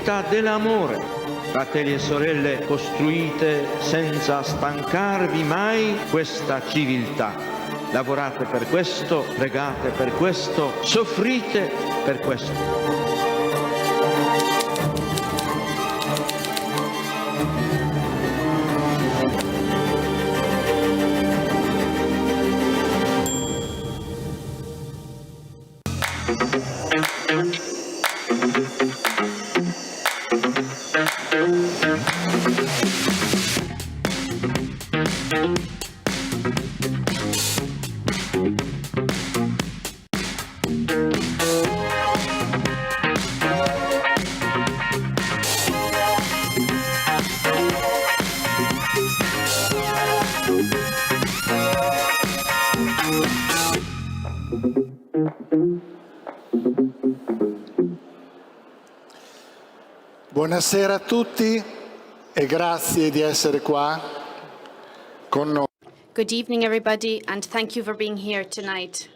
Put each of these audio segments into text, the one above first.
civiltà dell'amore. Fratelli e sorelle, costruite senza stancarvi mai questa civiltà. Lavorate per questo, pregate per questo, soffrite per questo. Buonasera a tutti e grazie di essere qua con noi. Good evening, everybody, and thank you for being here tonight.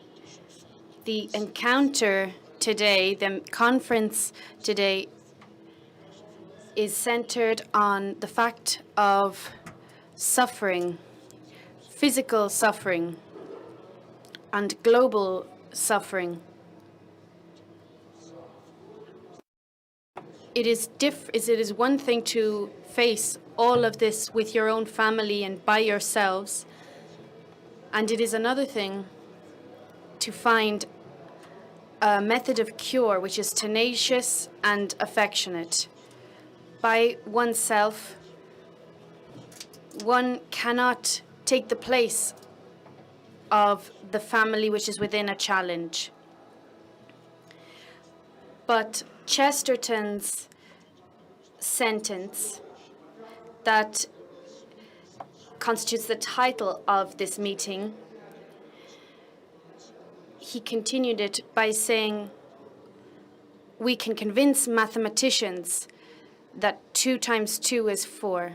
The encounter today, the conference today, is centered on the fact of suffering, physical suffering, and global suffering. It is one thing to face all of this with your own family and by yourselves, and it is another thing to find a method of cure which is tenacious and affectionate. By oneself, one cannot take the place of the family which is within a challenge. But Chesterton's sentence that constitutes the title of this meeting, he continued it by saying, we can convince mathematicians that 2 times 2 is 4.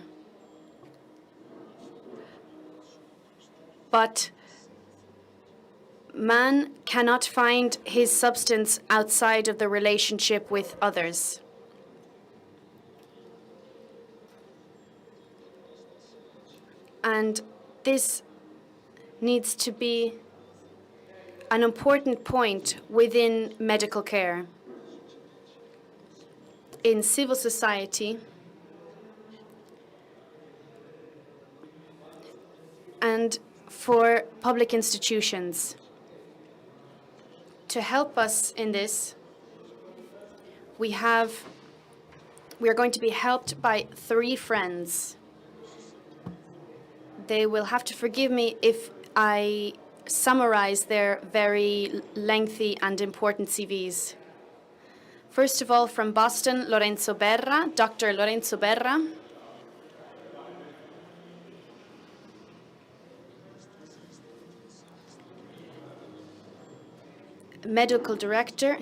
But man cannot find his substance outside of the relationship with others. And this needs to be an important point within medical care. In civil society and for public institutions. To help us in this, we are going to be helped by 3 friends. They will have to forgive me if I summarize their very lengthy and important CVs. First of all, from Boston, Lorenzo Berra, Dr. Lorenzo Berra. Medical director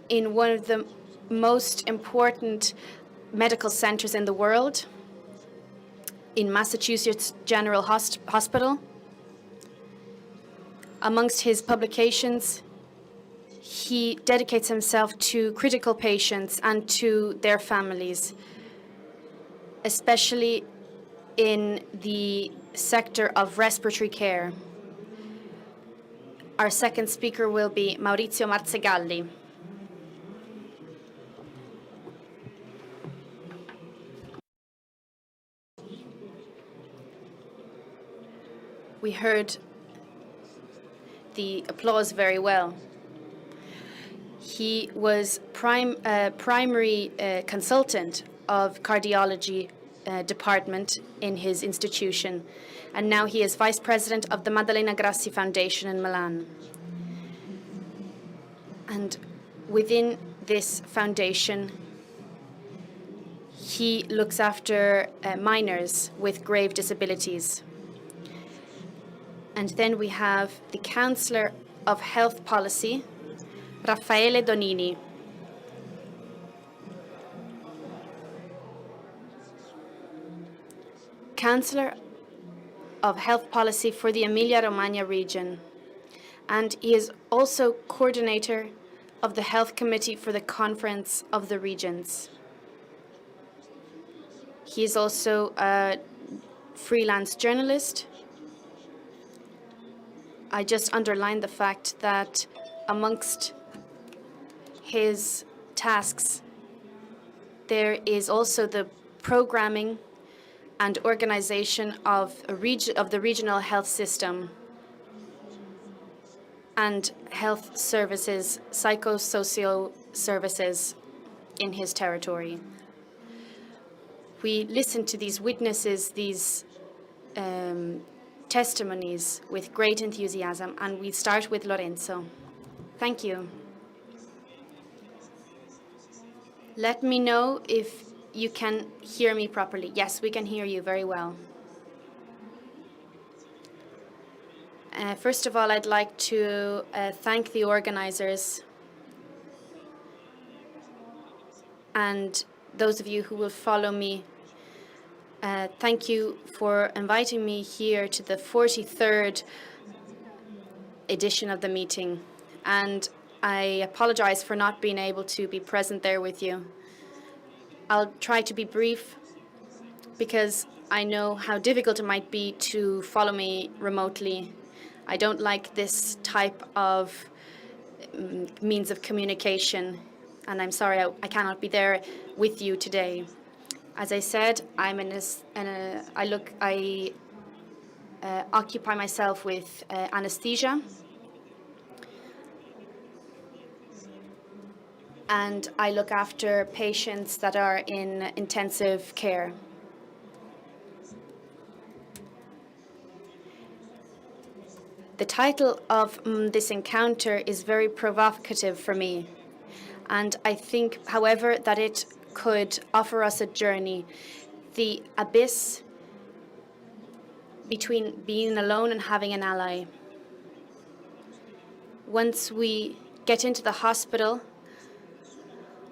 in one of the most important medical centers in the world, in Massachusetts General Hospital. Amongst his publications, he dedicates himself to critical patients and to their families, especially in the sector of respiratory care. Our second speaker will be Maurizio Marzigaldi. We heard the applause very well. He was primary consultant of cardiology department in his institution, and now he is vice president of the Maddalena Grassi Foundation in Milan. And within this foundation, he looks after minors with grave disabilities. And then we have the Counselor of Health Policy, Raffaele Donini. Counselor of Health Policy for the Emilia-Romagna region. And he is also coordinator of the Health Committee for the Conference of the Regions. He is also a freelance journalist. I just underlined the fact that amongst his tasks, there is also the programming and organization of the regional health system and health services, psychosocial services in his territory. We listen to these witnesses, these testimonies with great enthusiasm, and we start with Lorenzo. Thank you. Let me know if you can hear me properly. Yes, we can hear you very well. First of all, I'd like to thank the organizers and those of you who will follow me. Thank you for inviting me here to the 43rd edition of the meeting. And I apologize for not being able to be present there with you. I'll try to be brief because I know how difficult it might be to follow me remotely. I don't like this type of means of communication, and I'm sorry I cannot be there with you today. As I said, I occupy myself with anesthesia, and I look after patients that are in intensive care. The title of this encounter is very provocative for me, and I think, however, that it could offer us a journey. The abyss between being alone and having an ally. Once we get into the hospital,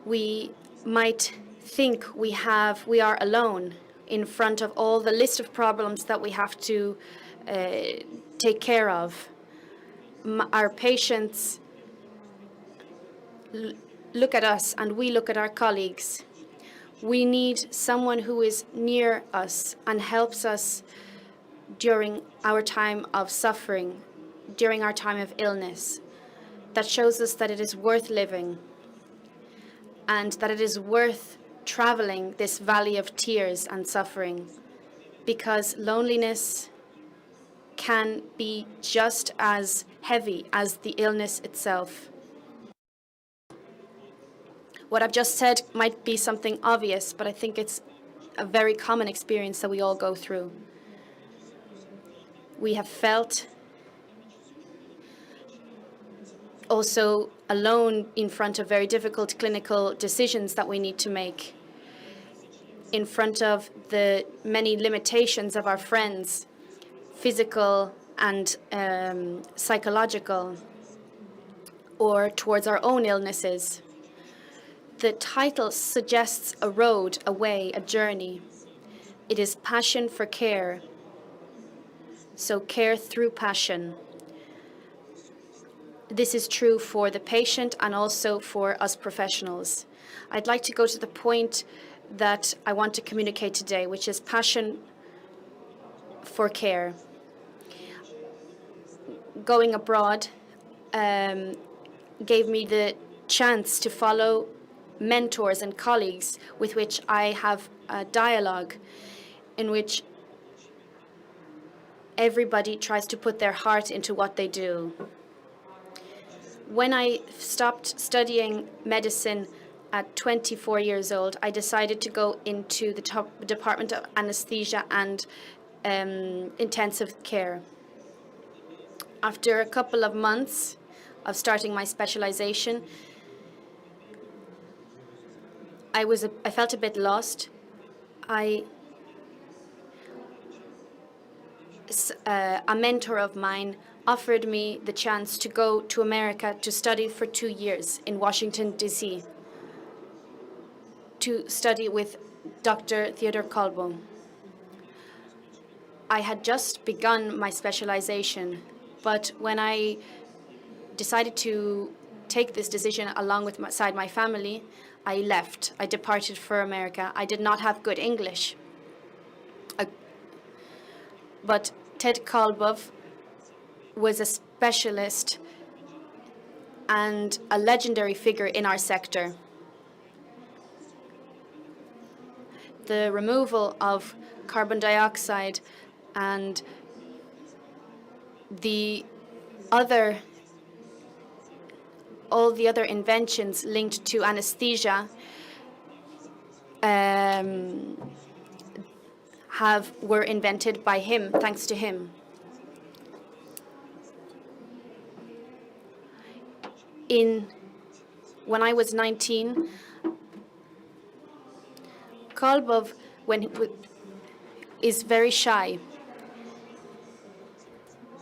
we might think we are alone in front of all the list of problems that we have to take care of. Our patients look at us and we look at our colleagues. We need someone who is near us and helps us during our time of suffering, during our time of illness, that shows us that it is worth living and that it is worth traveling this valley of tears and suffering, because loneliness can be just as heavy as the illness itself. What I've just said might be something obvious, but I think it's a very common experience that we all go through. We have felt also alone in front of very difficult clinical decisions that we need to make, in front of the many limitations of our friends, physical and psychological, or towards our own illnesses. The title suggests a road, a way, a journey. It is passion for care. So care through passion. This is true for the patient and also for us professionals. I'd like to go to the point that I want to communicate today, which is passion for care. Going abroad gave me the chance to follow mentors and colleagues with which I have a dialogue in which everybody tries to put their heart into what they do. When I stopped studying medicine at 24 years old, I decided to go into the department of anesthesia and intensive care. After a couple of months of starting my specialization, I felt a bit lost. A mentor of mine offered me the chance to go to America to study for 2 years in Washington, D.C., to study with Dr. Theodore Kolbo. I had just begun my specialization, but when I decided to take this decision along with my family, I left. I departed for America. I did not have good English. But Ted Kolbov was a specialist and a legendary figure in our sector. The removal of carbon dioxide and all the other inventions linked to anesthesia were invented by him, thanks to him. When I was 19, Kolbov is very shy.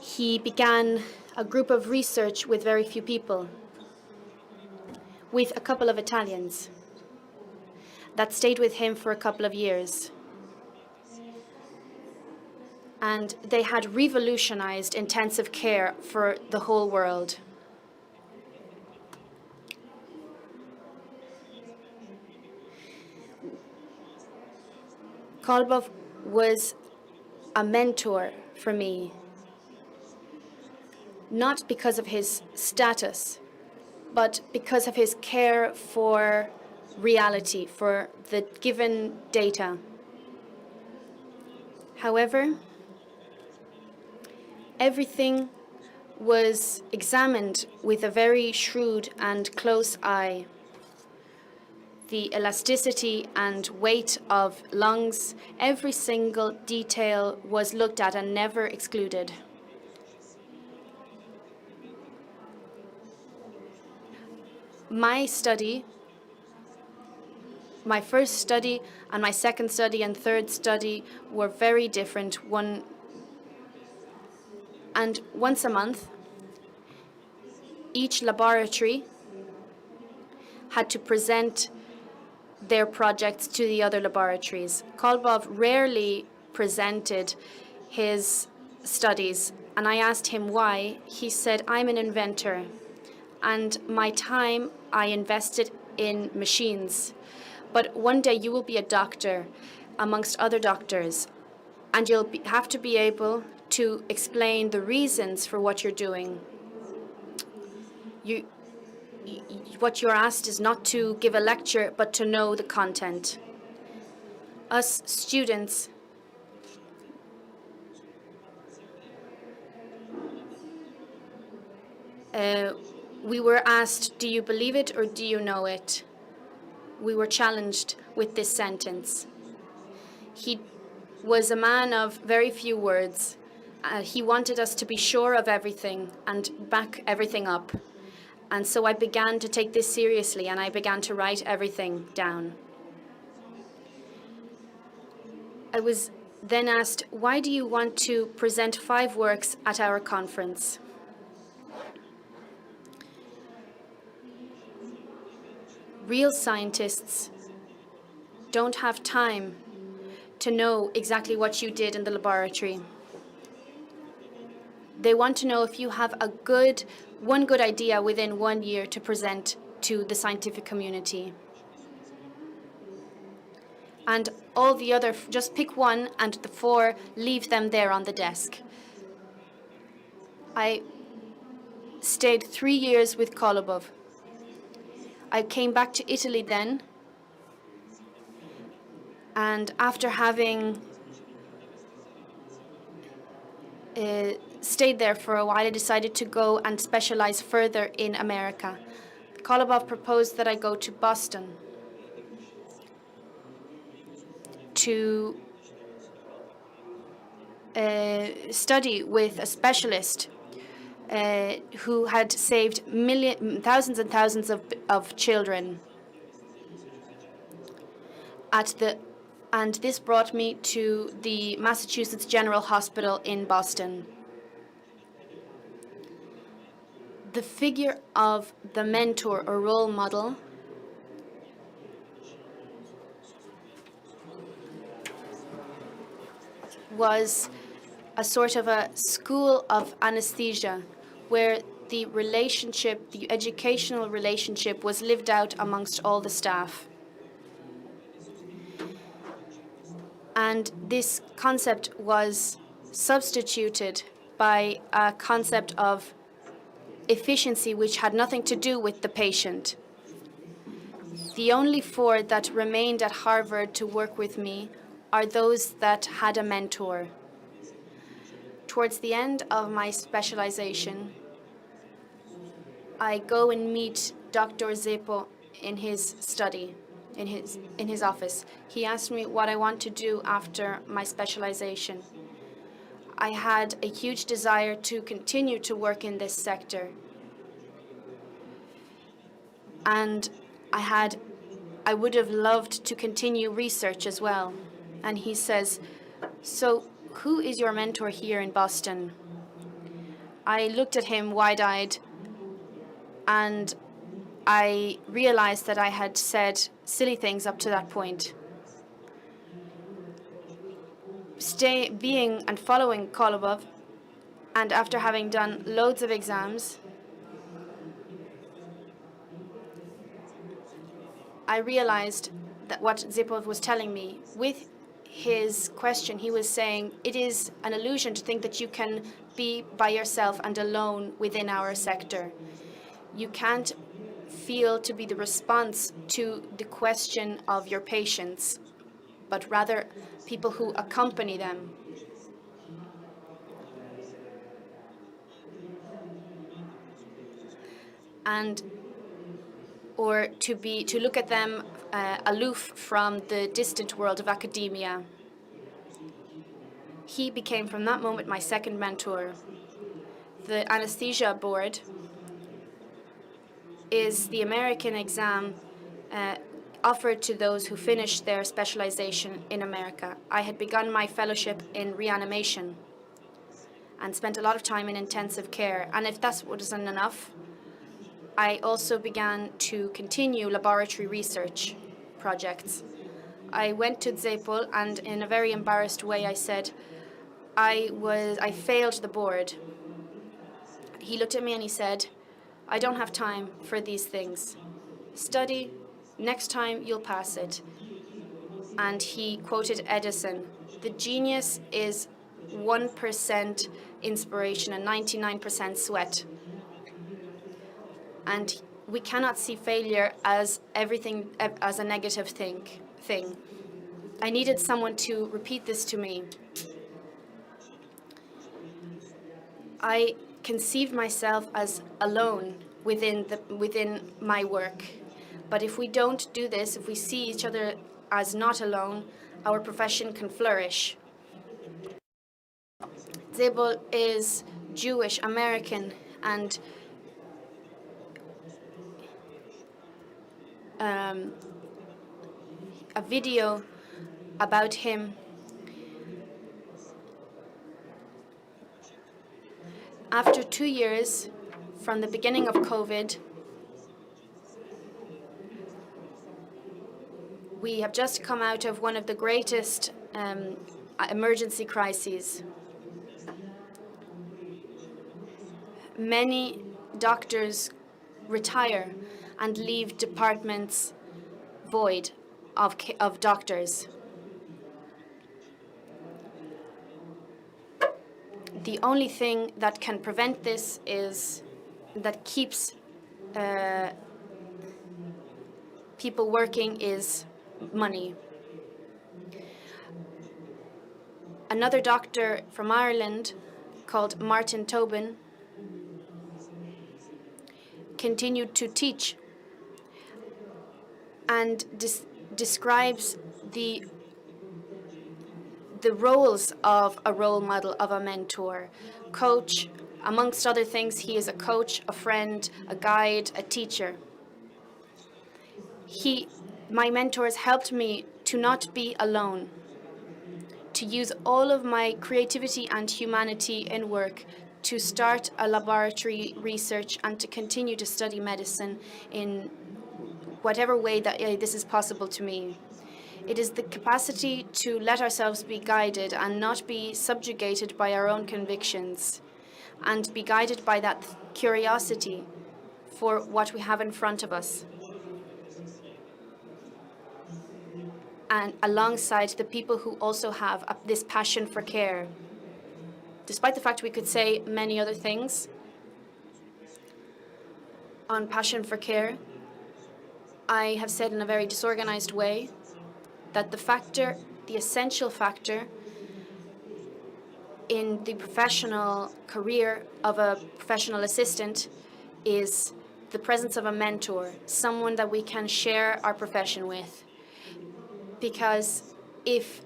He began a group of research with very few people, with a couple of Italians that stayed with him for a couple of years. And they had revolutionized intensive care for the whole world. Kolbov was a mentor for me, not because of his status, but because of his care for reality, for the given data. However, everything was examined with a very shrewd and close eye. The elasticity and weight of lungs, every single detail was looked at and never excluded. My study, my first study and my second study and third study were very different. And once a month, each laboratory had to present their projects to the other laboratories. Kolbov rarely presented his studies, and I asked him why. He said, "I'm an inventor, and my time I invested in machines. But one day you will be a doctor amongst other doctors, and you'll have to be able to explain the reasons for what you're doing. What you're asked is not to give a lecture, but to know the content." Us students we were asked, "Do you believe it or do you know it?" We were challenged with this sentence. He was a man of very few words. He wanted us to be sure of everything and back everything up. And so I began to take this seriously, and I began to write everything down. I was then asked, "Why do you want to present 5 works at our conference?" Real scientists don't have time to know exactly what you did in the laboratory. They want to know if you have one good idea within 1 year to present to the scientific community. And all the other, just pick one, and the 4, leave them there on the desk. I stayed 3 years with Kolobov. I came back to Italy then, and after having stayed there for a while, I decided to go and specialize further in America. Kolobov proposed that I go to Boston to study with a specialist who had saved thousands and thousands of children. And this brought me to the Massachusetts General Hospital in Boston. The figure of the mentor or role model was a sort of a school of anesthesia, where the relationship, the educational relationship, was lived out amongst all the staff. And this concept was substituted by a concept of efficiency, which had nothing to do with the patient. The only 4 that remained at Harvard to work with me are those that had a mentor. Towards the end of my specialization, I go and meet Dr. Zeppo in his study, in his office. He asked me what I want to do after my specialization. I had a huge desire to continue to work in this sector. And I would have loved to continue research as well. And he says, "So who is your mentor here in Boston?" I looked at him wide-eyed, and I realized that I had said silly things up to that point. Being and following Kolobov, and after having done loads of exams, I realized that what Zipov was telling me, with his question, he was saying it is an illusion to think that you can be by yourself and alone within our sector. You can't feel to be the response to the question of your patients, but rather people who accompany them. Or to look at them aloof from the distant world of academia. He became from that moment my second mentor. The anesthesia board is the American exam offered to those who finish their specialization in America. I had begun my fellowship in reanimation and spent a lot of time in intensive care. And if that wasn't enough, I also began to continue laboratory research projects. I went to Zepol, and in a very embarrassed way I said, I failed the board. He looked at me and he said, "I don't have time for these things. Study, next time you'll pass it." And he quoted Edison, "The genius is 1% inspiration and 99% sweat." And we cannot see failure as everything, as a negative thing. I needed someone to repeat this to me. I conceived myself as alone within my work. But if we don't do this, if we see each other as not alone, our profession can flourish. Zebul is Jewish, American, and a video about him after 2 years from the beginning of COVID. We have just come out of one of the greatest emergency crises. Many doctors retire and leave departments void of doctors. The only thing that can prevent this that keeps people working is money. Another doctor from Ireland called Martin Tobin continued to teach and describes the roles of a role model, of a mentor, coach. Amongst other things, he is a coach, a friend, a guide, a teacher. My mentors helped me to not be alone, to use all of my creativity and humanity in work, to start a laboratory research and to continue to study medicine in whatever way that this is possible to me. It is the capacity to let ourselves be guided and not be subjugated by our own convictions. and be guided by that curiosity for what we have in front of us. And alongside the people who also have this passion for care. Despite the fact we could say many other things on passion for care, I have said in a very disorganized way that the essential factor in the professional career of a professional assistant is the presence of a mentor, someone that we can share our profession with. Because if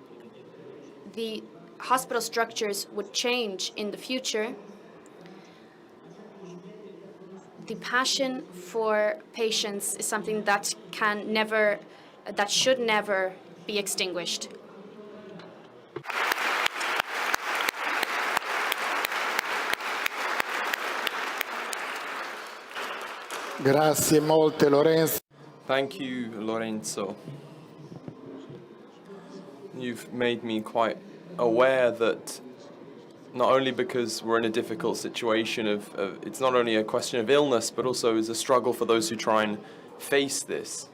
the hospital structures would change in the future, the passion for patients is something that should never be extinguished. Grazie molte Lorenzo. Thank you, Lorenzo. You've made me quite aware that not only because we're in a difficult situation it's not only a question of illness, but also is a struggle for those who try and face this.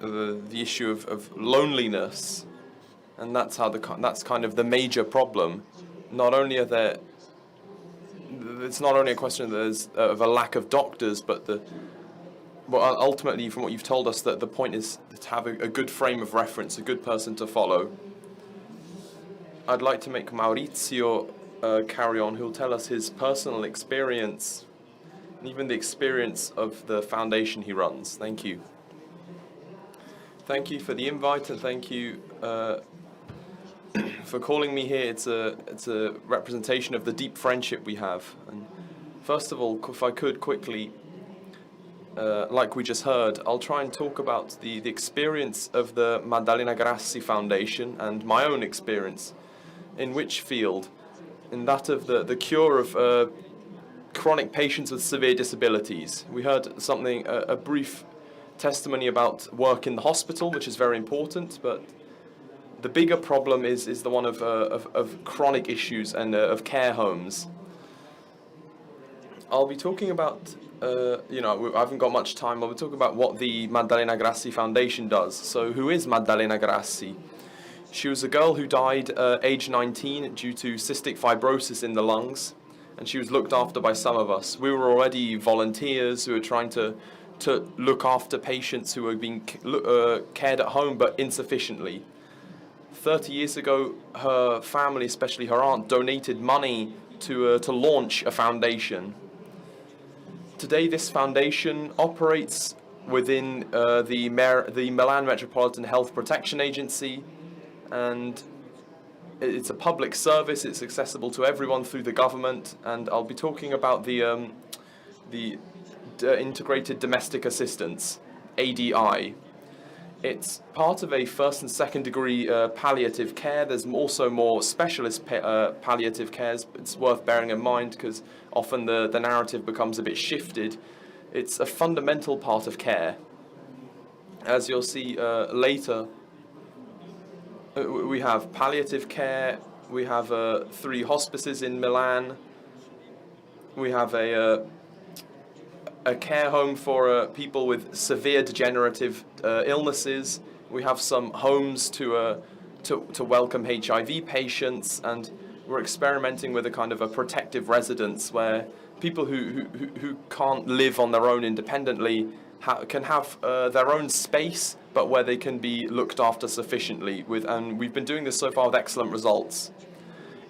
The issue of loneliness, and that's kind of the major problem. Not only it's not only a question of a lack of doctors, but ultimately, from what you've told us, that the point is to have a good frame of reference, a good person to follow. I'd like to make Maurizio carry on, who'll tell us his personal experience, and even the experience of the foundation he runs. Thank you. Thank you for the invite, and thank you for calling me here. It's a representation of the deep friendship we have. And first of all, if I could quickly, like we just heard, I'll try and talk about the experience of the Maddalena Grassi Foundation and my own experience. In which field? In that of the cure of chronic patients with severe disabilities. We heard a brief testimony about work in the hospital, which is very important, but the bigger problem is the one of chronic issues and of care homes. I'll be talking about, I haven't got much time. I'll be talking about what the Maddalena Grassi Foundation does. So who is Maddalena Grassi? She was a girl who died age 19 due to cystic fibrosis in the lungs, and she was looked after by some of us. We were already volunteers who were trying to look after patients who were being cared at home, but insufficiently. 30 years ago, her family, especially her aunt, donated money to launch a foundation. Today, this foundation operates within the Milan Metropolitan Health Protection Agency, and it's a public service. It's accessible to everyone through the government, and I'll be talking about the Integrated Domestic Assistance, ADI. It's part of a first and second degree palliative care. There's also more specialist palliative cares. It's worth bearing in mind because often the narrative becomes a bit shifted. It's a fundamental part of care. As you'll see later, we have palliative care, we have 3 hospices in Milan, we have a care home for people with severe degenerative illnesses, we have some homes to welcome HIV patients, and we're experimenting with a kind of a protective residence where people who can't live on their own independently can have their own space, but where they can be looked after sufficiently. And we've been doing this so far with excellent results.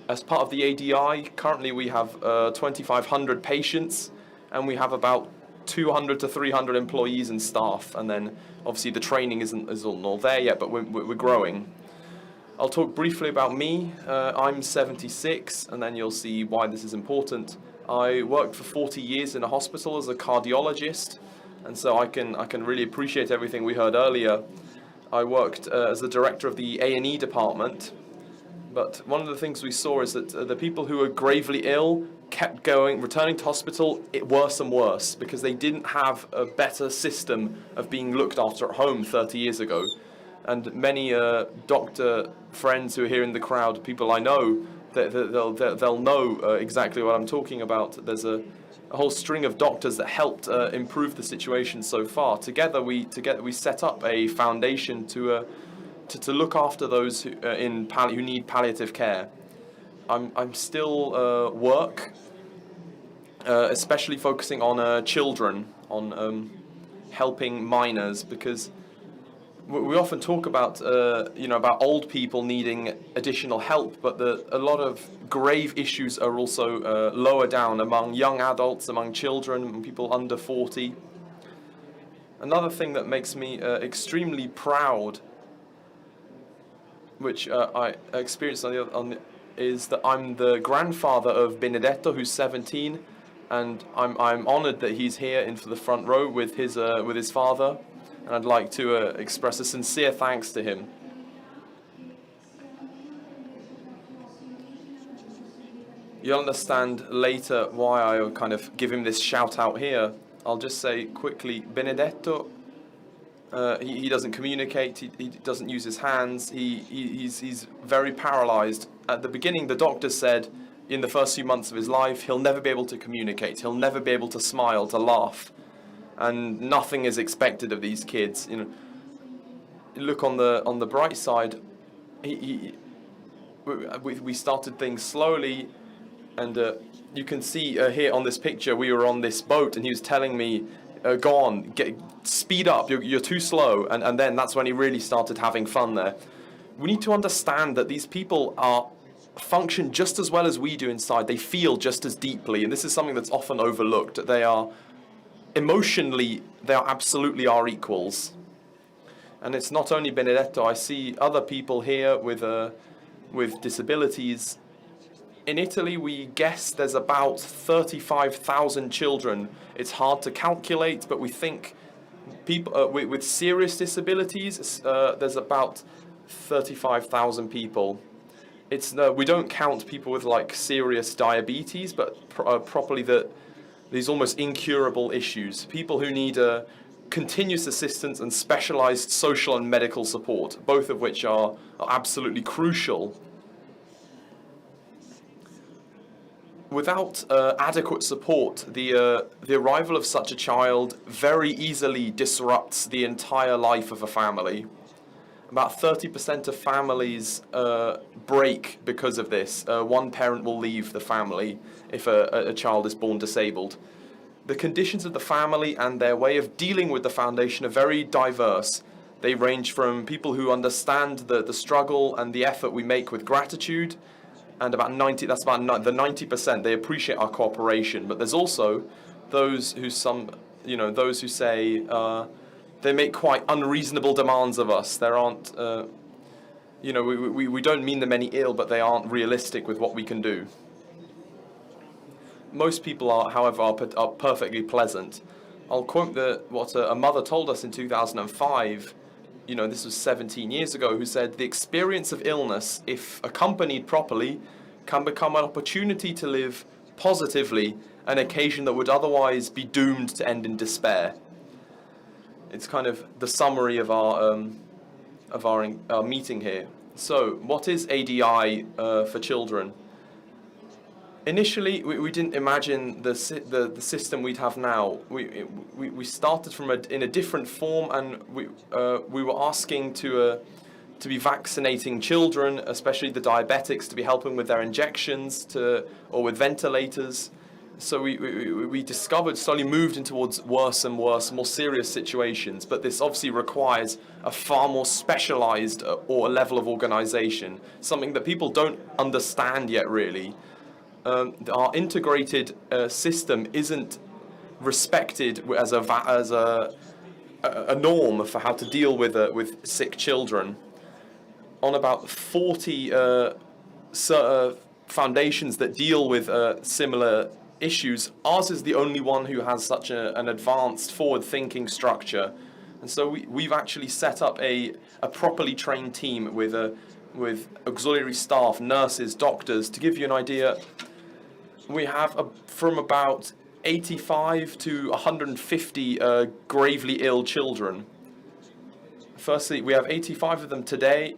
As part of the ADI, currently we have 2,500 patients, and we have about 200 to 300 employees and staff. And then obviously the training isn't all there yet, but we're growing. I'll talk briefly about me. I'm 76, and then you'll see why this is important. I worked for 40 years in a hospital as a cardiologist, and so I can really appreciate everything we heard earlier. I worked as the director of the A&E department, but one of the things we saw is that the people who were gravely ill kept returning to hospital worse and worse because they didn't have a better system of being looked after at home 30 years ago. And many doctor friends who are here in the crowd, people I know, they'll know exactly what I'm talking about. There's a whole string of doctors that helped improve the situation so far. Together we set up a foundation to look after those who need palliative care. I'm still work, especially focusing on children, on helping minors, because we often talk about about old people needing additional help, but a lot of grave issues are also lower down among young adults, among children, and people under 40. Another thing that makes me extremely proud, which I experienced is that I'm the grandfather of Benedetto, who's 17, and I'm honoured that he's here in the front row with his father. And I'd like to express a sincere thanks to him. You'll understand later why I kind of give him this shout out here. I'll just say quickly, Benedetto, he doesn't communicate, he doesn't use his hands, he's very paralyzed. At the beginning, the doctor said in the first few months of his life, he'll never be able to communicate, he'll never be able to smile, to laugh. And nothing is expected of these kids. Look on the bright side. We started things slowly, and you can see here on this picture we were on this boat, and he was telling me, "Go on, speed up. You're too slow." And then that's when he really started having fun there. We need to understand that these people function just as well as we do inside. They feel just as deeply, and this is something that's often overlooked. Emotionally, they absolutely are equals. And it's not only Benedetto. I see other people here with disabilities. In Italy, we guess there's about 35,000 children. It's hard to calculate, but we think people with serious disabilities, there's about 35,000 people. We don't count people with like serious diabetes, but properly these almost incurable issues, people who need continuous assistance and specialized social and medical support, both of which are absolutely crucial. Without adequate support, the arrival of such a child very easily disrupts the entire life of a family. About 30% of families break because of this. One parent will leave the family if a child is born disabled. The conditions of the family and their way of dealing with the foundation are very diverse. They range from people who understand the struggle and the effort we make with gratitude, and the 90%, they appreciate our cooperation. But there's also those who say they make quite unreasonable demands of us. There aren't, we don't mean them any ill, but they aren't realistic with what we can do. Most people are perfectly pleasant. I'll quote what a mother told us in 2005. This was 17 years ago, who said, "The experience of illness, if accompanied properly, can become an opportunity to live positively, an occasion that would otherwise be doomed to end in despair." It's kind of the summary of our meeting here. So, what is ADI for children? Initially, we didn't imagine the system we'd have now. We started in a different form, and we were asking to be vaccinating children, especially the diabetics, to be helping with their injections or with ventilators. So we discovered, slowly moved in towards worse and worse, more serious situations. But this obviously requires a far more specialized or level of organization, something that people don't understand yet really. Our integrated system isn't respected as a norm for how to deal with sick children. On about 40 foundations that deal with similar issues, ours is the only one who has such an advanced forward-thinking structure. And so we've actually set up a properly trained team with auxiliary staff, nurses, doctors. To give you an idea, we have from about 85 to 150 gravely ill children. Firstly, we have 85 of them today.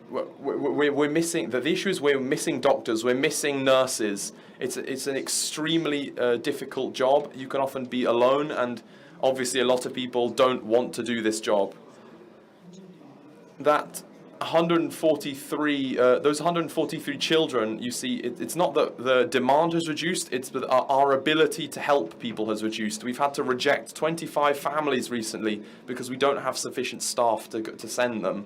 we're missing. The issue is we're missing doctors. We're missing nurses. It's an extremely difficult job. You can often be alone, and obviously a lot of people don't want to do this job. That 143, those 143 children, you see, it's not that the demand has reduced, it's that our ability to help people has reduced. We've had to reject 25 families recently because we don't have sufficient staff to send them.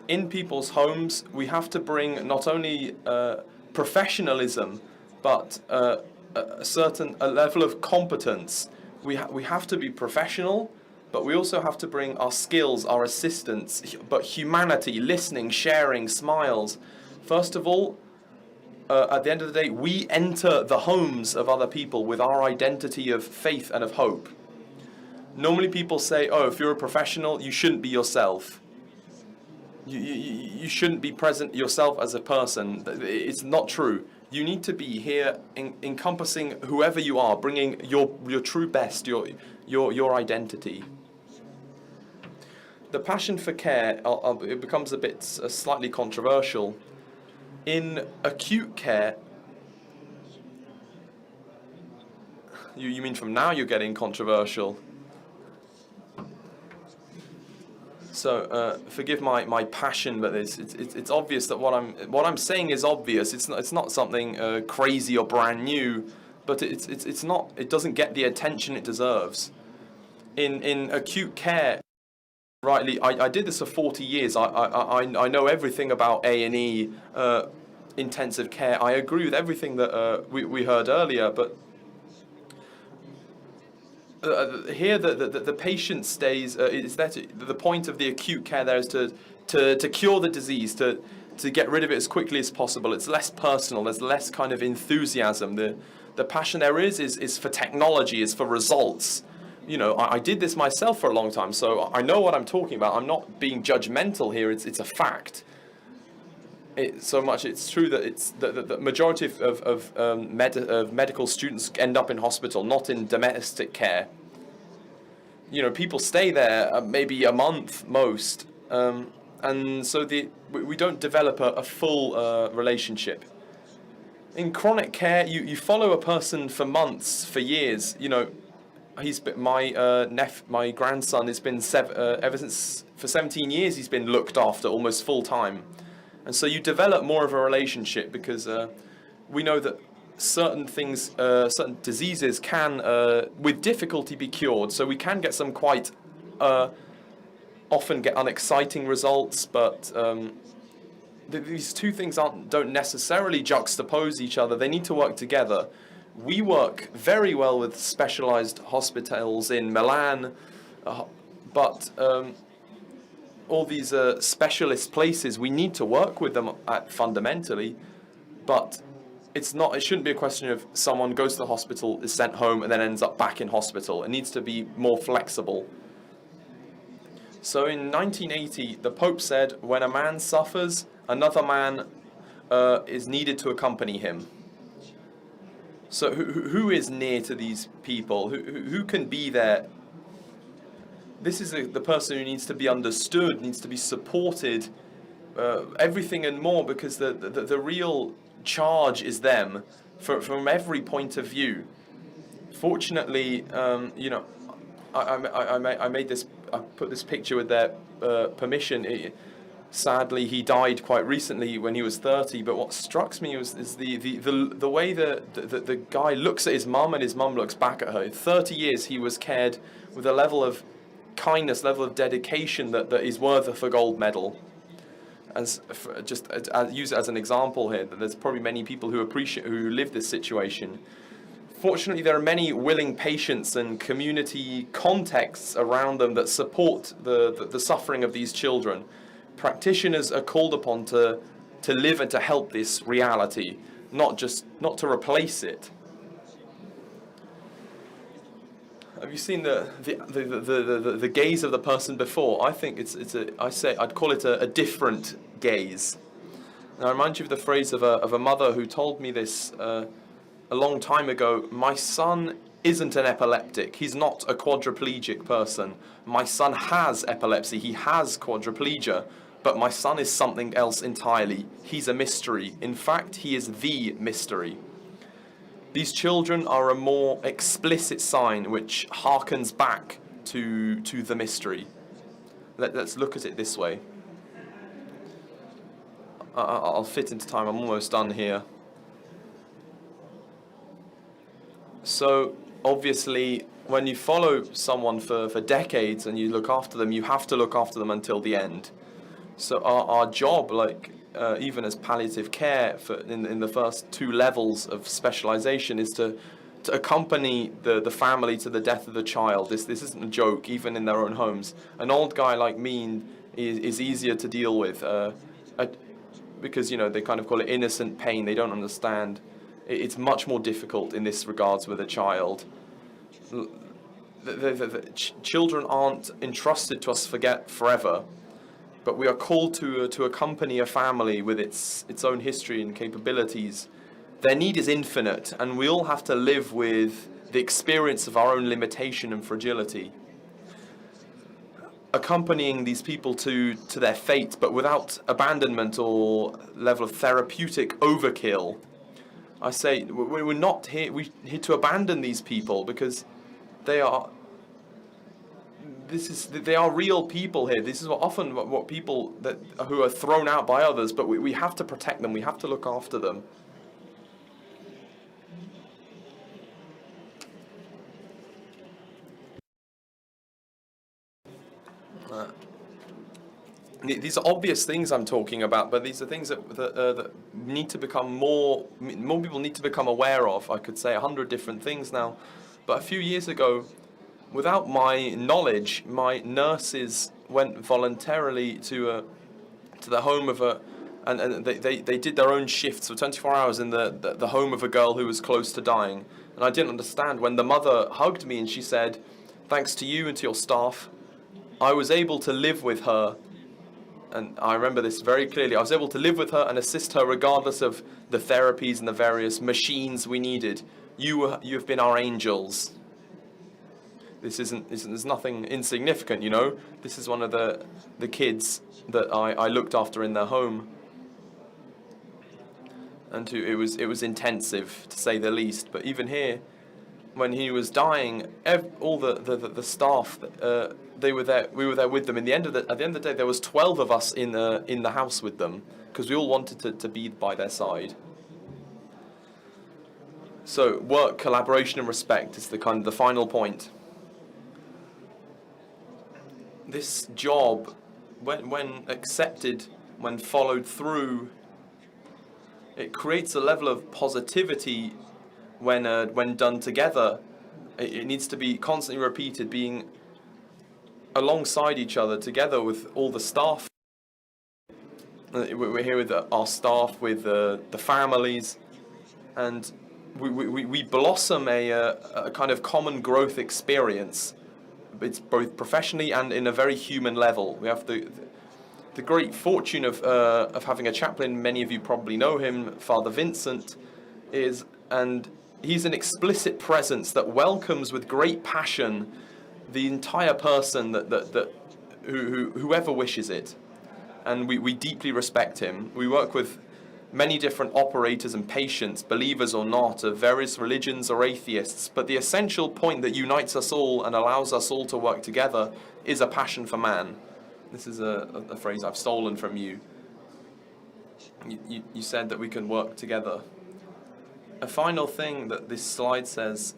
In people's homes, we have to bring not only professionalism, but a level of competence. We have to be professional, but we also have to bring our skills, our assistance, but humanity, listening, sharing, smiles. First of all, at the end of the day, we enter the homes of other people with our identity of faith and of hope. Normally people say, oh, if you're a professional, you shouldn't be yourself. You shouldn't be present yourself as a person. It's not true. You need to be here encompassing whoever you are, bringing your true best, your identity. The passion for care, it becomes a bit slightly controversial. In acute care, you mean from now you're getting controversial? So forgive my passion, but it's obvious that what I'm saying is obvious. It's not something crazy or brand new, but it's not. It doesn't get the attention it deserves. In acute care, rightly, I did this for 40 years. I know everything about A&E, intensive care. I agree with everything that we heard earlier, but here the patient stays. Is that the point of the acute care? There is to cure the disease, to get rid of it as quickly as possible. It's less personal. There's less kind of enthusiasm. The passion there is for technology, is for results. You know, I did this myself for a long time, so I know what I'm talking about. I'm not being judgmental here. It's a fact. It's true that the majority of medical students end up in hospital, not in domestic care. You know, people stay there maybe a month most, and so we don't develop a full relationship. In chronic care, you follow a person for months, for years. You know, my grandson has been ever since for 17 years. He's been looked after almost full time. And so you develop more of a relationship because we know that certain things, certain diseases can, with difficulty, be cured. So we can get some quite often get unexciting results, but these two things don't necessarily juxtapose each other. They need to work together. We work very well with specialized hospitals in Milan, but all these specialist places, we need to work with them fundamentally, but it shouldn't be a question of someone goes to the hospital, is sent home, and then ends up back in hospital. It needs to be more flexible. So in 1980, the Pope said, when a man suffers, another man is needed to accompany him. So who is near to these people? Who can be there? This is the person who needs to be understood, needs to be supported, everything and more, because the real charge is them from every point of view. Fortunately, you know, I put this picture with their permission. Sadly, he died quite recently when he was 30. But what struck me is the way the guy looks at his mum and his mum looks back at her. 30 years he was cared with a level of kindness, level of dedication that is worth a gold medal. And just use it as an example here, that there's probably many people who live this situation. Fortunately, there are many willing patients and community contexts around them that support the suffering of these children. Practitioners are called upon to live and to help this reality, not to replace it. Have you seen the gaze of the person before? I think I'd call it a different gaze. And I remind you of the phrase of a mother who told me this a long time ago. My son isn't an epileptic. He's not a quadriplegic person. My son has epilepsy. He has quadriplegia. But my son is something else entirely. He's a mystery. In fact, he is the mystery. These children are a more explicit sign which harkens back to the mystery. Let's look at it this way. I'll fit into time. I'm almost done here. So, obviously, when you follow someone for decades and you look after them, you have to look after them until the end. So our job, even as palliative care in the first 2 levels of specialization, is to accompany the family to the death of the child. This isn't a joke, even in their own homes. An old guy like me is easier to deal with because, they kind of call it innocent pain. They don't understand. It's much more difficult in this regards with a child. The children aren't entrusted to us forever, but we are called to accompany a family with its own history and capabilities. Their need is infinite, and we all have to live with the experience of our own limitation and fragility. Accompanying these people to their fate, but without abandonment or level of therapeutic overkill. I say we're not here to abandon these people, because they are real people here. This is what people who are thrown out by others, but we have to protect them. We have to look after them. These are obvious things I'm talking about, but these are things that need to become more people need to become aware of. I could say 100 different things now, but a few years ago, without my knowledge, my nurses went voluntarily to the home of and they did their own shifts for 24 hours in the home of a girl who was close to dying. And I didn't understand. When the mother hugged me and she said, "Thanks to you and to your staff, I was able to live with her." And I remember this very clearly. I was able to live with her and assist her regardless of the therapies and the various machines we needed. You have been our angels. There's nothing insignificant, This is one of the kids that I looked after in their home. And it was intensive, to say the least. But even here, when he was dying, all the staff, they were there. We were there with them. At the end of the day, there was 12 of us in the house with them, because we all wanted to be by their side. So work, collaboration, and respect is the final point. This job, when accepted, when followed through, it creates a level of positivity when done together. It needs to be constantly repeated, being alongside each other, together with all the staff. We're here with our staff, with the families, and we blossom a kind of common growth experience. It's both professionally and in a very human level. We have the great fortune of having a chaplain. Many of you probably know him, Father Vincent, and he's an explicit presence that welcomes with great passion the entire person whoever wishes it, and we deeply respect him. We work with many different operators and patients, believers or not, of various religions or atheists, but the essential point that unites us all and allows us all to work together is a passion for man. This is a phrase I've stolen from you. You said that we can work together. A final thing that this slide says,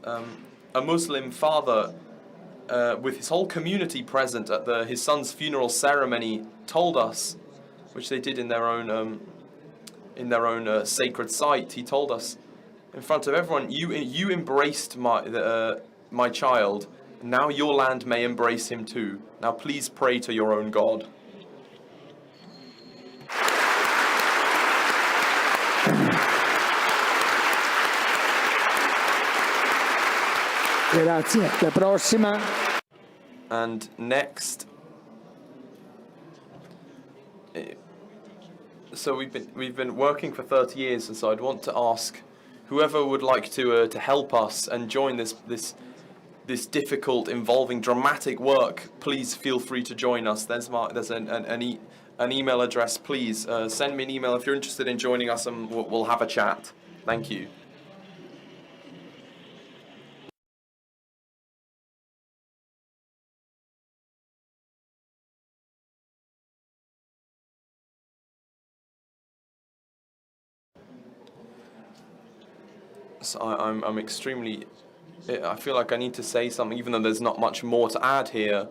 a Muslim father with his whole community present at his son's funeral ceremony told us, which they did in their own sacred site. He told us in front of everyone, you embraced my child, now your land may embrace him too. Now please pray to your own God. Grazie. La prossima. And next, so we've been working for 30 years, and so I'd want to ask whoever would like to help us and join this difficult, involving, dramatic work, please feel free to join us. There's an email address. Please send me an email if you're interested in joining us, and we'll have a chat. Thank you. So I'm extremely. I feel like I need to say something, even though there's not much more to add here.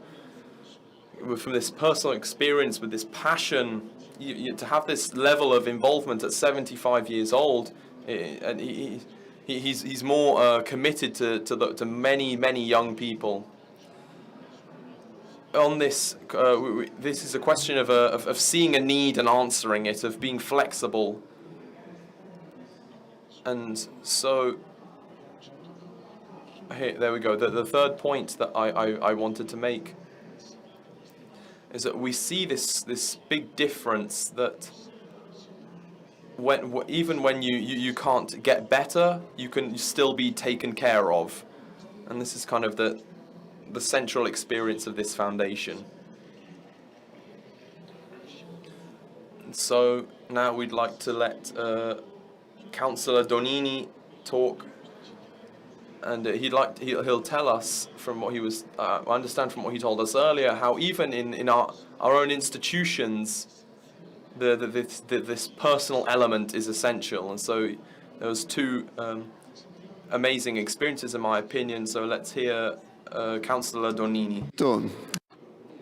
From this personal experience, with this passion, to have this level of involvement at 75 years old, and he's more committed to many young people. On this, this is a question of seeing a need and answering it, of being flexible. And so, here, there we go. The third point that I wanted to make is that we see this big difference, that even when you can't get better, you can still be taken care of. And this is kind of the central experience of this foundation. And so now we'd like to let Councillor Donini talk, and he'll tell us, from what he was I understand from what he told us earlier, how even in our own institutions, this personal element is essential. And so there was two amazing experiences, in my opinion. So let's hear Councillor Donini.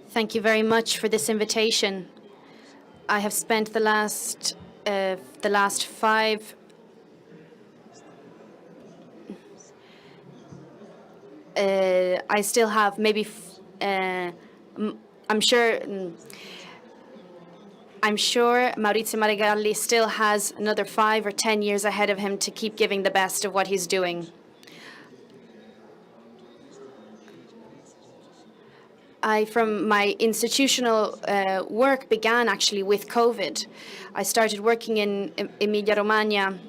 Thank you very much for this invitation. I have spent the last 5. I still have maybe. I'm sure Maurizio Marzigaldi still has another 5 or 10 years ahead of him to keep giving the best of what he's doing. From my institutional work began actually with COVID. I started working in Emilia-Romagna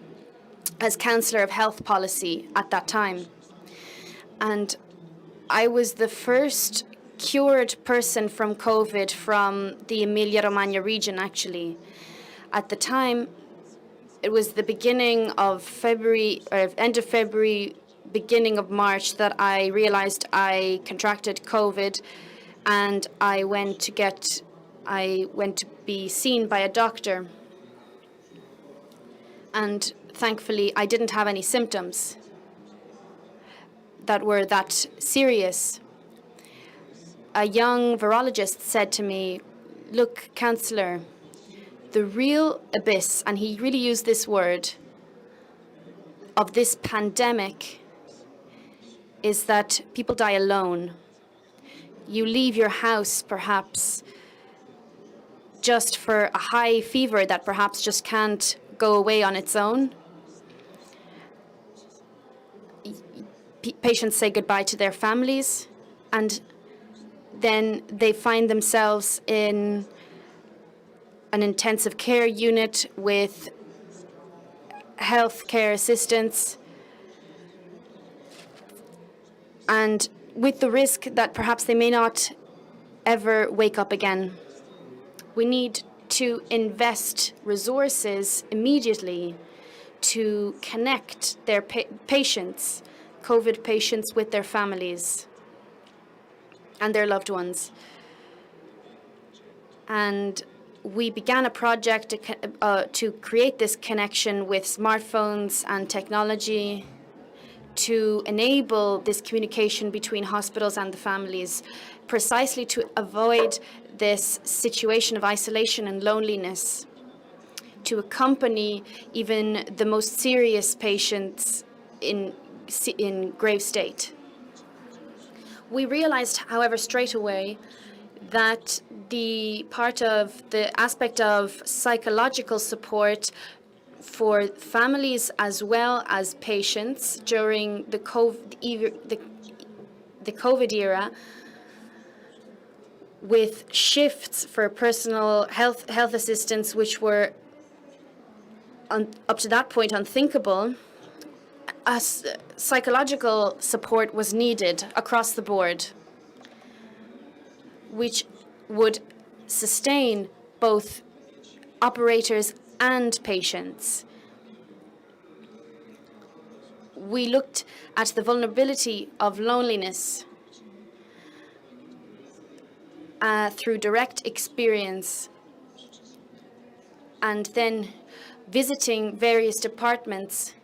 as Councillor of Health Policy at that time. And I was the first cured person from COVID from the Emilia-Romagna region, actually. At the time, it was the beginning of February, or end of February, beginning of March, that I realized I contracted COVID, and I went to be seen by a doctor. And thankfully, I didn't have any symptoms that were that serious. A young virologist said to me, "Look, councillor, the real abyss," and he really used this word, "of this pandemic is that people die alone. You leave your house perhaps just for a high fever that perhaps just can't go away on its own. Patients say goodbye to their families, and then they find themselves in an intensive care unit with health care assistants, and with the risk that perhaps they may not ever wake up again. We need to invest resources immediately to connect their patients, COVID patients, with their families and their loved ones." And we began a project to create this connection with smartphones and technology to enable this communication between hospitals and the families, precisely to avoid this situation of isolation and loneliness, to accompany even the most serious patients in grave state. We realized, however, straight away that the aspect of psychological support for families as well as patients during the COVID era, with shifts for personal health assistants, which were up to that point unthinkable, psychological support was needed across the board, which would sustain both operators and patients. We looked at the vulnerability of loneliness through direct experience, and then visiting various departments,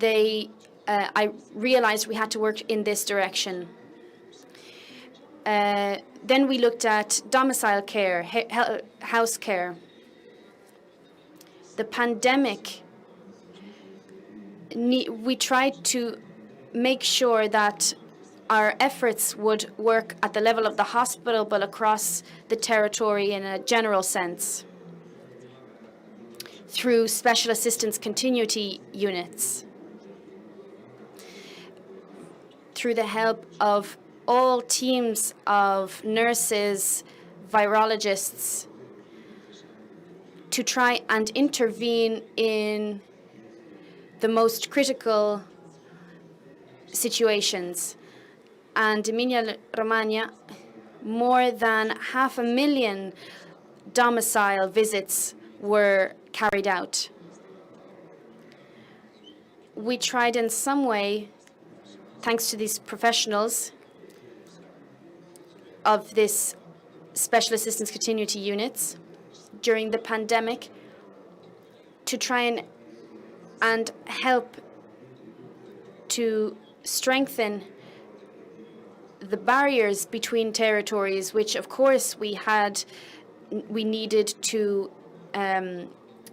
I realized we had to work in this direction. Then we looked at domicile care, house care. The pandemic, we tried to make sure that our efforts would work at the level of the hospital, but across the territory in a general sense, through special assistance continuity units, through the help of all teams of nurses, virologists, to try and intervene in the most critical situations. And Emilia-Romagna, more than 500,000 domicile visits were carried out. We tried in some way, thanks to these professionals of this special assistance continuity units during the pandemic, to try and help to strengthen the barriers between territories, which of course we needed to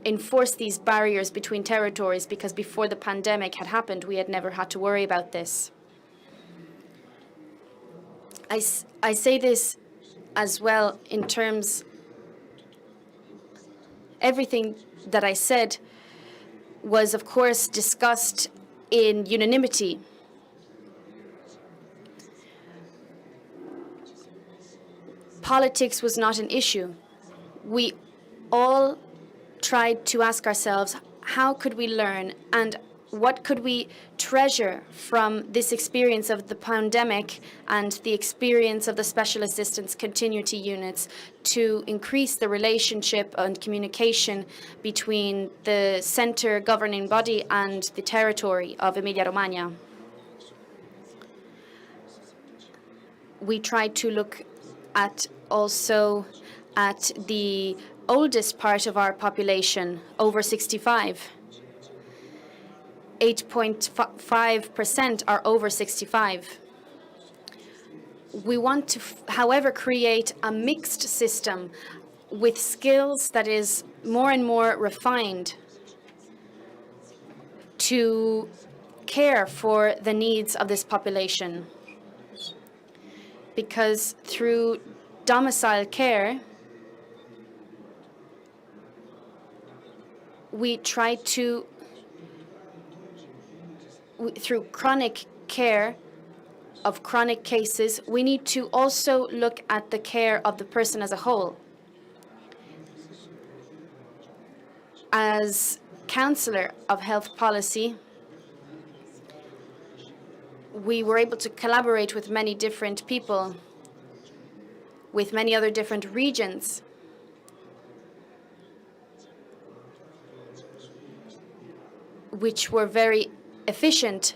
enforce these barriers between territories, because before the pandemic had happened, we had never had to worry about this. I say this as well in terms, everything that I said was of course discussed in unanimity. Politics was not an issue. We all tried to ask ourselves, how could we learn and what could we treasure from this experience of the pandemic and the experience of the special assistance continuity units to increase the relationship and communication between the centre governing body and the territory of Emilia-Romagna. We tried to look at also at the oldest part of our population, over 65. 8.5% are over 65. We want to, however, create a mixed system with skills that is more and more refined to care for the needs of this population. Because through domicile care, we try to, through chronic care of chronic cases, we need to also look at the care of the person as a whole. As Councillor of Health Policy, we were able to collaborate with many different people, with many other different regions. Which were very efficient.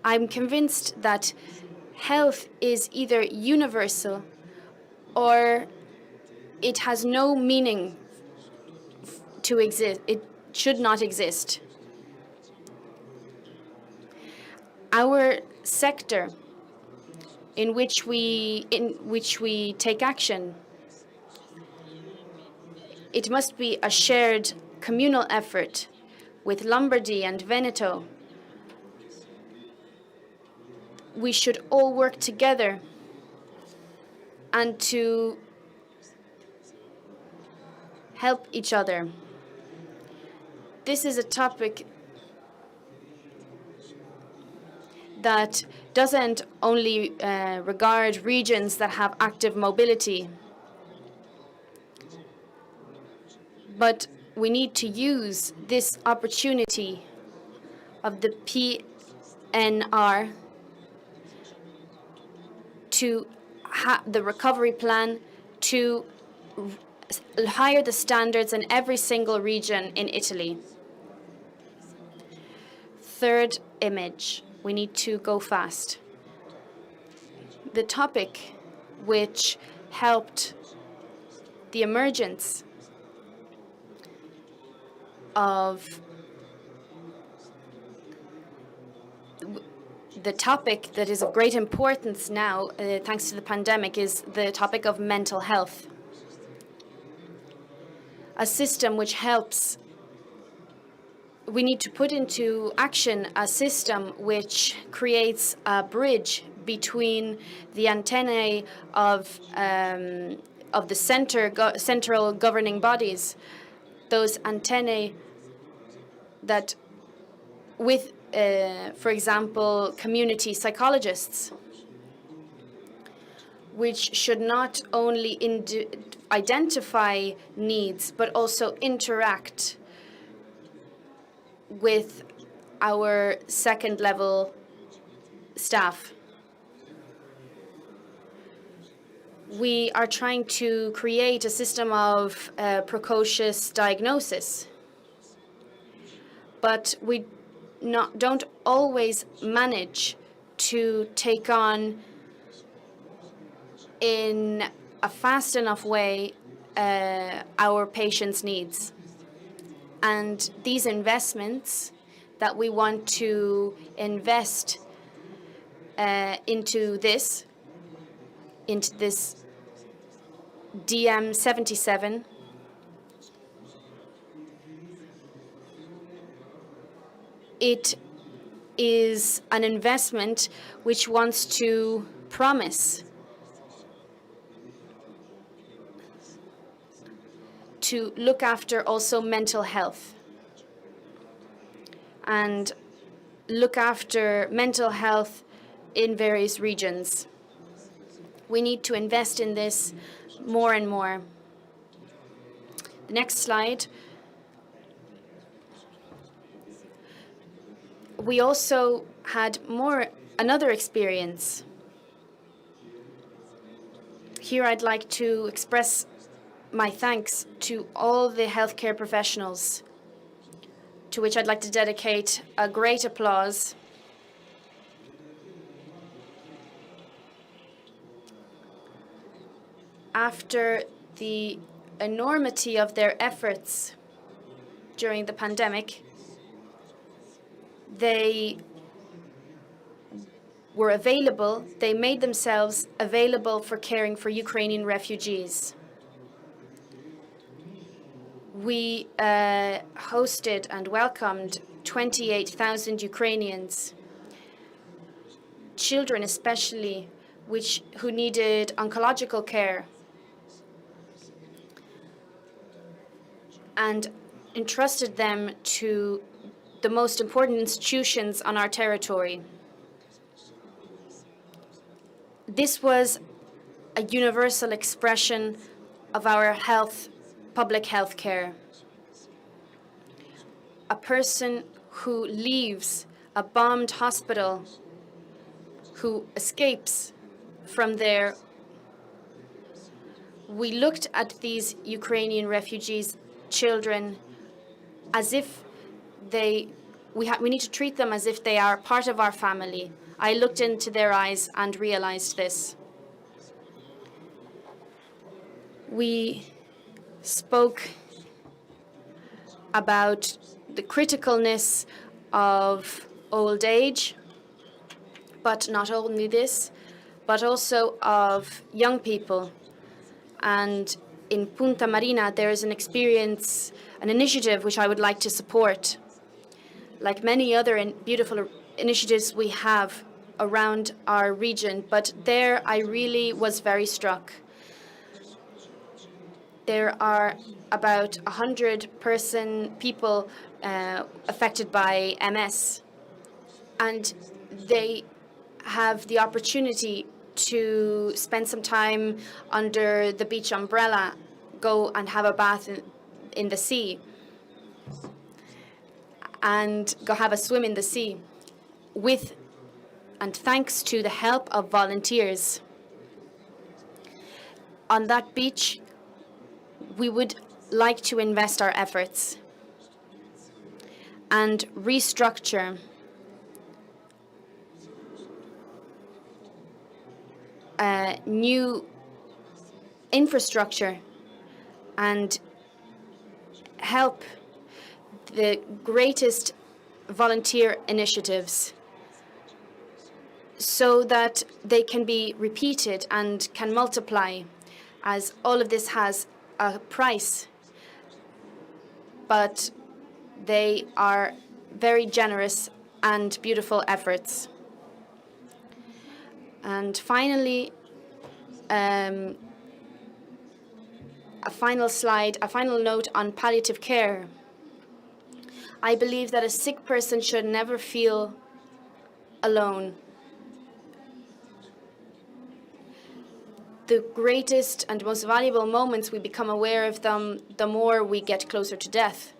I'm convinced that health is either universal or it has no meaning to exist. It should not exist. Our sector in which we take action, it must be a shared communal effort with Lombardy and Veneto. We should all work together and to help each other. This is a topic that doesn't only regard regions that have active mobility, but we need to use this opportunity of the PNR to the recovery plan to higher the standards in every single region in Italy. Third image, we need to go fast. The topic which helped the emergence of the topic that is of great importance now, thanks to the pandemic, is the topic of mental health. A system which helps, we need to put into action a system which creates a bridge between the antennae of the central governing bodies, those antennae that with, for example, community psychologists, which should not only identify needs, but also interact with our second-level staff. We are trying to create a system of precocious diagnosis, but we don't always manage to take on in a fast enough way our patients' needs. And these investments that we want to invest into this DM77, it is an investment which wants to promise to look after also mental health and look after mental health in various regions. We need to invest in this more and more. The next slide. We also had another experience. Here I'd like to express my thanks to all the healthcare professionals, to which I'd like to dedicate a great applause. After the enormity of their efforts during the pandemic, they were available, they made themselves available for caring for Ukrainian refugees. We hosted and welcomed 28,000 Ukrainians, children especially, who needed oncological care, and entrusted them to the most important institutions on our territory. This was a universal expression of our public health care. A person who leaves a bombed hospital, who escapes from there. We looked at these Ukrainian refugees, children, as if we need to treat them as if they are part of our family. I looked into their eyes and realized this. We spoke about the criticalness of old age, but not only this, but also of young people. And in Punta Marina, there is an initiative which I would like to support. Like many other beautiful initiatives we have around our region, but there I really was very struck. There are about 100 people affected by MS, and they have the opportunity to spend some time under the beach umbrella, go and have a bath in the sea. and go have a swim in the sea with and thanks to the help of volunteers. On that beach, we would like to invest our efforts and restructure new infrastructure and help the greatest volunteer initiatives so that they can be repeated and can multiply, as all of this has a price, but they are very generous and beautiful efforts. And finally, a final slide, a final note on palliative care. I believe that a sick person should never feel alone. The greatest and most valuable moments, we become aware of them the more we get closer to death.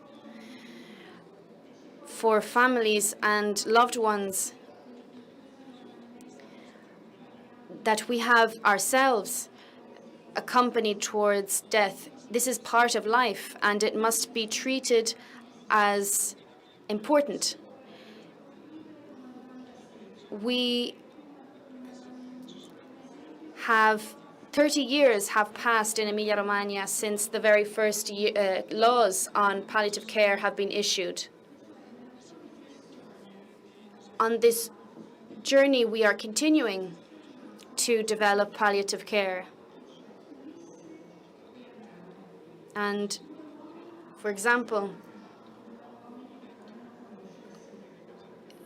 For families and loved ones that we have ourselves accompanied towards death, this is part of life and it must be treated as important. We have 30 years have passed in Emilia-Romagna since the very first laws on palliative care have been issued. On this journey, we are continuing to develop palliative care. And, for example,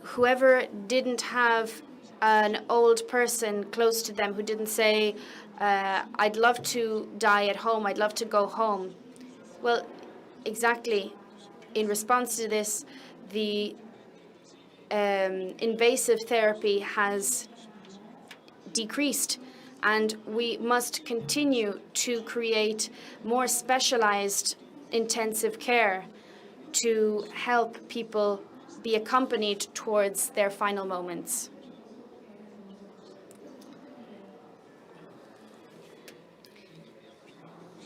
whoever didn't have an old person close to them who didn't say, I'd love to die at home, I'd love to go home. Well, exactly. In response to this, the invasive therapy has decreased, and we must continue to create more specialized intensive care to help people be accompanied towards their final moments.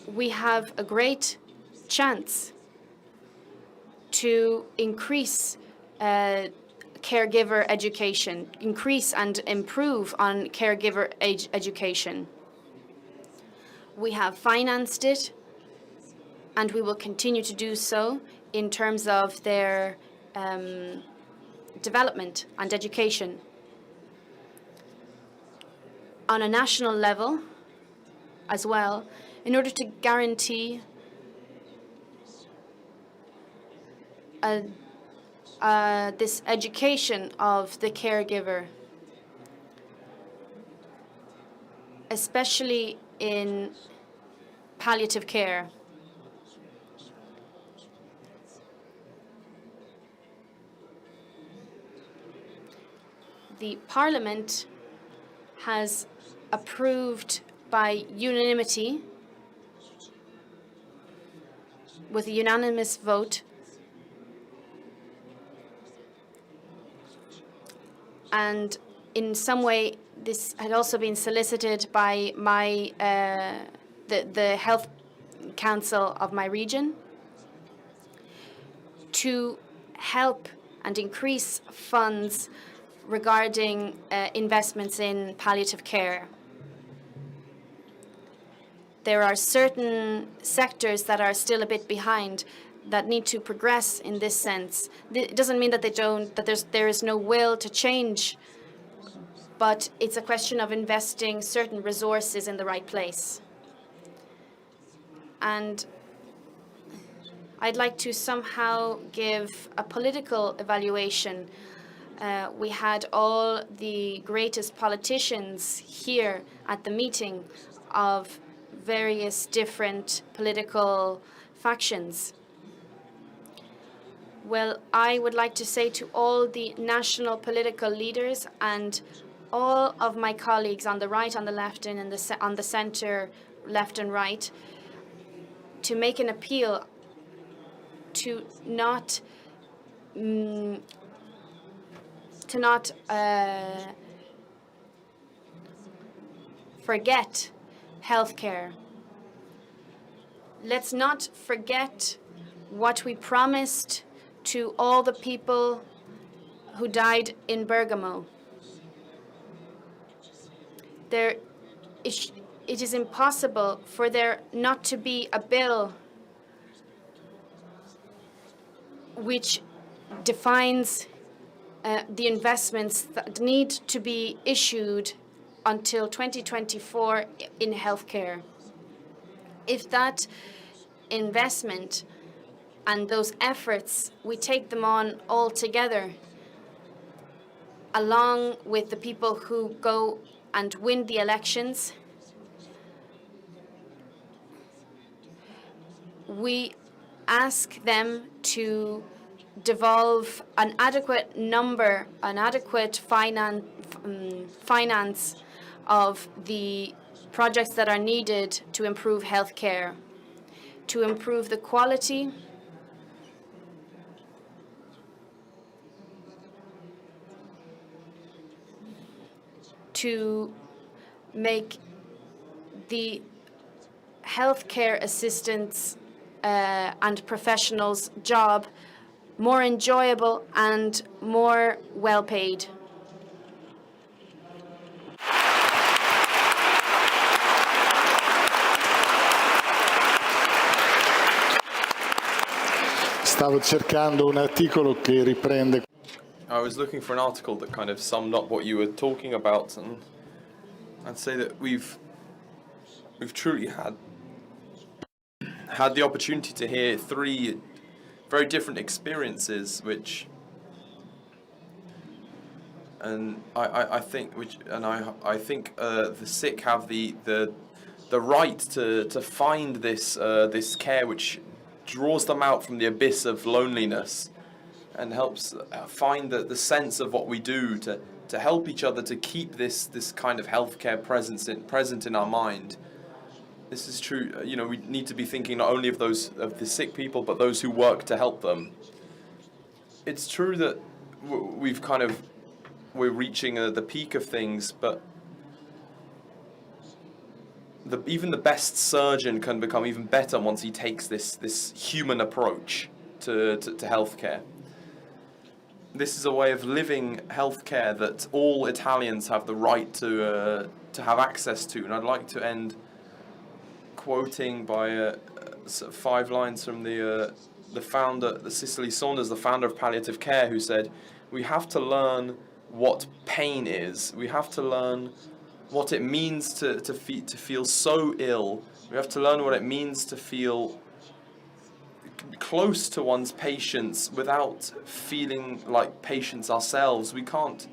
We have a great chance to increase caregiver education, increase and improve on caregiver education. We have financed it, and we will continue to do so in terms of their development and education. On a national level as well, in order to guarantee this education of the caregiver, especially in palliative care. The Parliament has approved by unanimity, with a unanimous vote, and in some way this had also been solicited by my the health council of my region to help and increase funds regarding investments in palliative care. There are certain sectors that are still a bit behind, that need to progress in this sense. It doesn't mean that there is no will to change, but it's a question of investing certain resources in the right place. And I'd like to somehow give a political evaluation. We had all the greatest politicians here at the meeting of various different political factions. Well, I would like to say to all the national political leaders and all of my colleagues on the right, on the left, and on the center, left and right, to make an appeal to not forget healthcare. Let's not forget what we promised to all the people who died in Bergamo. It is impossible for there not to be a bill which defines the investments that need to be issued until 2024 in healthcare. If that investment and those efforts, we take them on all together, along with the people who go and win the elections, we ask them to devolve an adequate finance of the projects that are needed to improve healthcare, to improve the quality, to make the healthcare assistants and professionals' job more enjoyable and more well paid. Stavo cercando un articolo che riprende. I was looking for an article that kind of summed up what you were talking about, and I'd say that we've truly had the opportunity to hear three very different experiences, I think the sick have the right to find this care which draws them out from the abyss of loneliness and helps find the sense of what we do to help each other to keep this kind of healthcare present in our mind. This is true. We need to be thinking not only of the sick people, but those who work to help them. It's true that we're reaching the peak of things, but even the best surgeon can become even better once he takes this human approach to healthcare. This is a way of living healthcare that all Italians have the right to have access to, and I'd like to end quoting by 5 lines from the founder, the Cicely Saunders, the founder of Palliative Care, who said, "We have to learn what pain is. We have to learn what it means to feel so ill. We have to learn what it means to feel close to one's patients without feeling like patients ourselves. We can't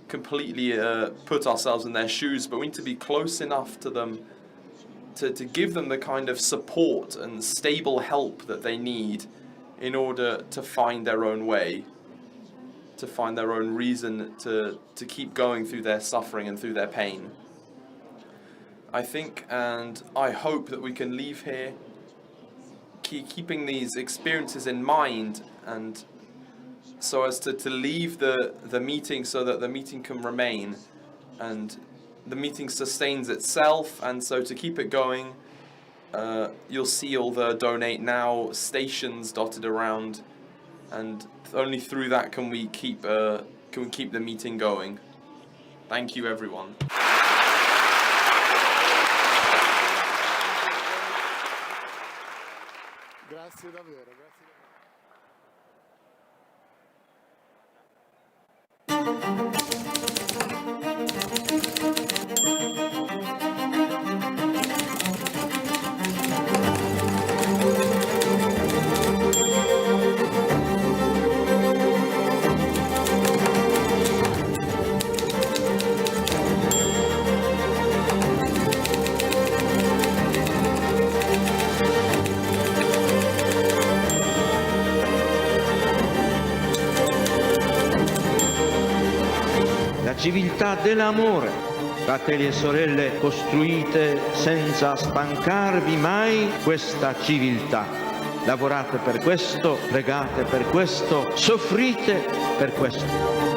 completely put ourselves in their shoes, but we need to be close enough to them to give them the kind of support and stable help that they need in order to find their own way, to find their own reason to keep going through their suffering and through their pain." I think and I hope that we can leave here keeping these experiences in mind, and so as to leave the meeting so that the meeting can remain and the meeting sustains itself. And so to keep it going, you'll see all the donate now stations dotted around, and only through that can we keep the meeting going. Thank you, everyone. Grazie davvero, grazie. Civiltà dell'amore, fratelli e sorelle, costruite senza stancarvi mai questa civiltà, lavorate per questo, pregate per questo, soffrite per questo.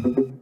Thank you.